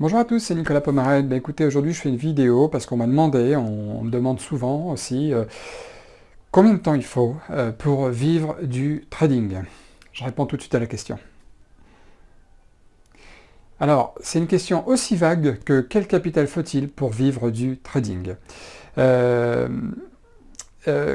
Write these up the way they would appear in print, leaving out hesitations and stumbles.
Bonjour à tous, c'est Nicolas Pomarède. Écoutez, aujourd'hui je fais une vidéo parce qu'on m'a demandé, on me demande souvent aussi, combien de temps il faut pour vivre du trading. Je réponds tout de suite à la question. Alors, c'est une question aussi vague que quel capital faut-il pour vivre du trading. Euh,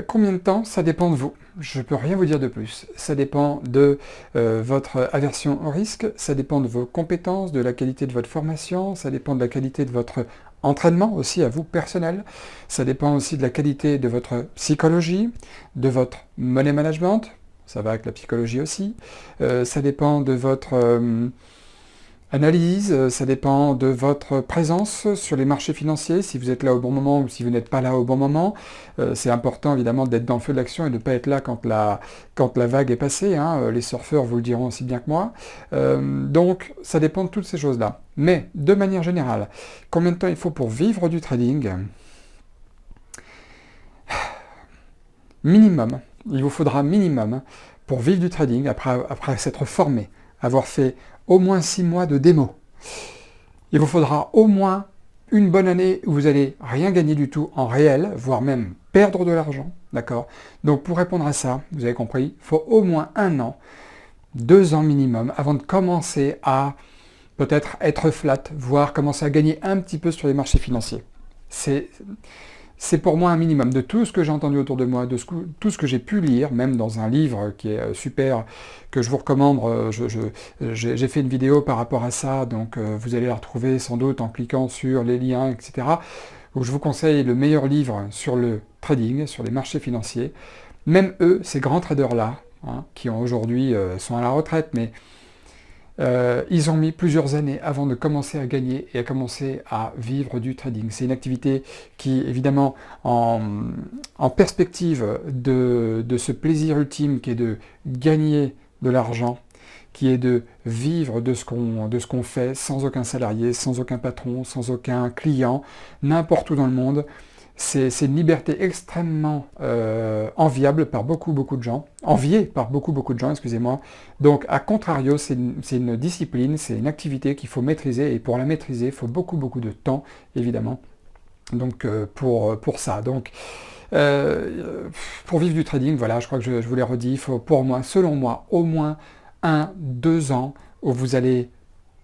Combien de temps? Ça dépend de vous. Je ne peux rien vous dire de plus. Ça dépend de votre aversion au risque, ça dépend de vos compétences, de la qualité de votre formation, ça dépend de la qualité de votre entraînement aussi à vous personnel, ça dépend aussi de la qualité de votre psychologie, de votre money management, ça va avec la psychologie aussi, ça dépend de votre analyse, ça dépend de votre présence sur les marchés financiers, si vous êtes là au bon moment ou si vous n'êtes pas là au bon moment. C'est important évidemment d'être dans le feu de l'action et de ne pas être là quand la vague est passée, hein. Les surfeurs vous le diront aussi bien que moi. Donc ça dépend de toutes ces choses-là. Mais de manière générale, combien de temps il faut pour vivre du trading? Minimum, il vous faudra minimum pour vivre du trading, après s'être formé, avoir fait au moins 6 mois de démo. Il vous faudra au moins une bonne année où vous allez rien gagner du tout en réel, voire même perdre de l'argent, d'accord? Donc pour répondre à ça, vous avez compris, il faut au moins 1 an, 2 ans minimum, avant de commencer à peut-être être flat, voire commencer à gagner un petit peu sur les marchés financiers. C'est pour moi un minimum de tout ce que j'ai entendu autour de moi, tout ce que j'ai pu lire, même dans un livre qui est super, que je vous recommande. J'ai fait une vidéo par rapport à ça, donc vous allez la retrouver sans doute en cliquant sur les liens, etc. Donc je vous conseille le meilleur livre sur le trading, sur les marchés financiers. Même eux, ces grands traders-là, hein, qui aujourd'hui sont à la retraite, mais ils ont mis plusieurs années avant de commencer à gagner et à commencer à vivre du trading. C'est une activité qui, évidemment, en perspective de ce plaisir ultime qui est de gagner de l'argent, qui est de vivre de ce qu'on fait sans aucun salarié, sans aucun patron, sans aucun client, n'importe où dans le monde. C'est une liberté extrêmement enviable par beaucoup de gens, enviée par beaucoup de gens, excusez-moi. Donc, à contrario, c'est une discipline, c'est une activité qu'il faut maîtriser, et pour la maîtriser, il faut beaucoup de temps, évidemment, donc pour ça. Donc, pour vivre du trading, voilà, je crois que je vous l'ai redit, il faut pour moi, selon moi, au moins 1, 2 ans où vous allez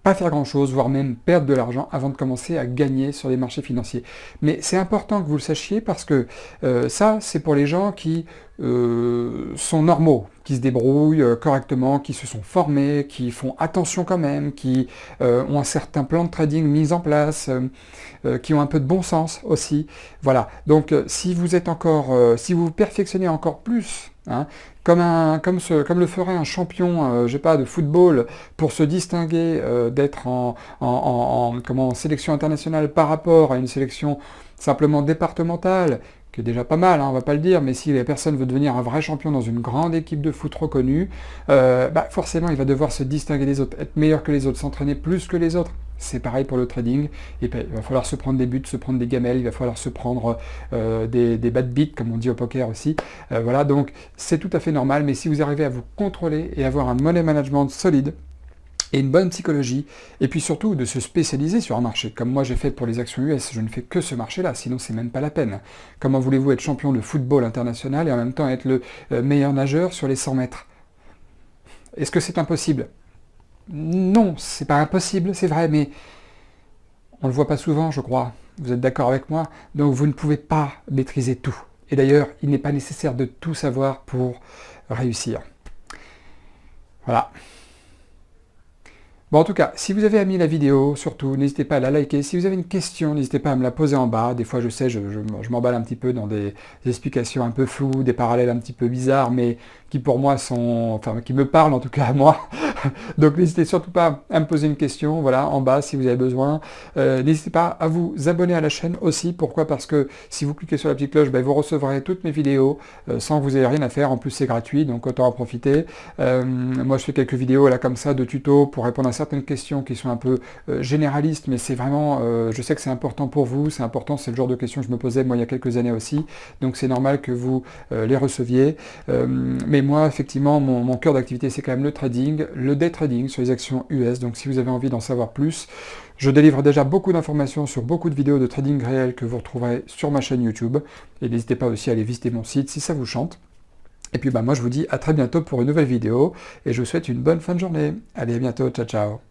pas faire grand-chose, voire même perdre de l'argent avant de commencer à gagner sur les marchés financiers. Mais c'est important que vous le sachiez parce que ça, c'est pour les gens qui sont normaux, qui se débrouillent correctement, qui se sont formés, qui font attention quand même, qui ont un certain plan de trading mis en place, qui ont un peu de bon sens aussi. Voilà. Donc si vous êtes encore, si vous perfectionnez encore plus, hein, comme le ferait un champion, je sais pas, de football, pour se distinguer d'être en sélection internationale par rapport à une sélection simplement départementale, qui est déjà pas mal, hein, on va pas le dire, mais si la personne veut devenir un vrai champion dans une grande équipe de foot reconnue, forcément il va devoir se distinguer des autres, être meilleur que les autres, s'entraîner plus que les autres. C'est pareil pour le trading, et puis, il va falloir se prendre des buts, se prendre des gamelles, il va falloir se prendre des bad beats, comme on dit au poker aussi. Voilà, donc c'est tout à fait normal, mais si vous arrivez à vous contrôler et avoir un money management solide, et une bonne psychologie, et puis surtout de se spécialiser sur un marché, comme moi j'ai fait pour les actions US, je ne fais que ce marché-là, sinon c'est même pas la peine. Comment voulez-vous être champion de football international et en même temps être le meilleur nageur sur les 100 mètres? Est-ce que c'est impossible? Non, c'est pas impossible, c'est vrai, mais on le voit pas souvent, je crois. Vous êtes d'accord avec moi? Donc vous ne pouvez pas maîtriser tout. Et d'ailleurs, il n'est pas nécessaire de tout savoir pour réussir. Voilà. Bon, en tout cas, si vous avez aimé la vidéo, surtout, n'hésitez pas à la liker. Si vous avez une question, n'hésitez pas à me la poser en bas. Des fois, je sais, je m'emballe un petit peu dans des explications un peu floues, des parallèles un petit peu bizarres, mais qui pour moi sont... Enfin, qui me parlent en tout cas à moi. Donc n'hésitez surtout pas à me poser une question, voilà, en bas si vous avez besoin. N'hésitez pas à vous abonner à la chaîne aussi. Pourquoi? Parce que si vous cliquez sur la petite cloche, vous recevrez toutes mes vidéos sans que vous ayez rien à faire. En plus, c'est gratuit, donc autant en profiter. Moi, je fais quelques vidéos là comme ça de tutos pour répondre à certaines questions qui sont un peu généralistes, mais c'est vraiment, je sais que c'est important pour vous, c'est important, c'est le genre de questions que je me posais moi il y a quelques années aussi, donc c'est normal que vous les receviez. Mais moi, effectivement, mon cœur d'activité, c'est quand même le trading, le day trading sur les actions US. Donc si vous avez envie d'en savoir plus, je délivre déjà beaucoup d'informations sur beaucoup de vidéos de trading réel que vous retrouverez sur ma chaîne YouTube. Et n'hésitez pas aussi à aller visiter mon site si ça vous chante. Et puis moi je vous dis à très bientôt pour une nouvelle vidéo et je vous souhaite une bonne fin de journée. Allez, à bientôt, ciao ciao.